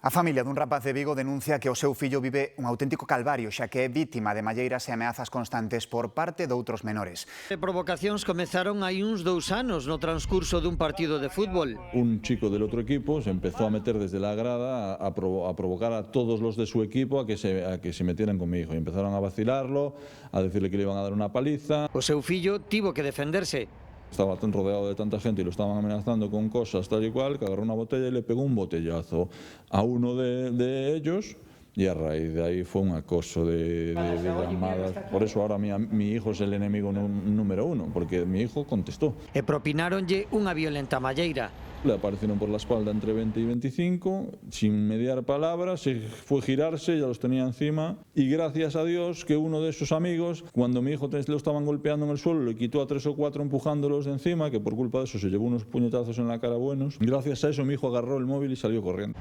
A familia dun rapaz de Vigo denuncia que o seu fillo vive un auténtico calvario, xa que é vítima de malleiras e ameazas constantes por parte de outros menores. As provocacións comezaron hai uns 2 anos no transcurso dun partido de fútbol. Un chico del otro equipo se empezó a meter desde la grada a provocar a todos los de su equipo a que se metieran con mi hijo. Y empezaron a vacilarlo, a decirle que le iban a dar una paliza. O seu fillo tivo que defenderse. Estaba tan rodeado de tanta gente y lo estaban amenazando con cosas tal y cual, que agarró una botella y le pegó un botellazo a uno de ellos. Y a raíz de ahí fue un acoso de llamadas. Por eso ahora mi hijo es el enemigo número 1, porque mi hijo contestó. E propináronlle unha violenta malleira. Le aparecieron por la espalda entre 20 y 25, sin mediar palabras, se fue a girarse, ya los tenía encima. Y gracias a Dios que uno de sus amigos, cuando mi hijo lo estaban golpeando en el suelo, le quitó a 3 o 4 empujándolos de encima, que por culpa de eso se llevó unos puñetazos en la cara buenos. Gracias a eso mi hijo agarró el móvil y salió corriendo.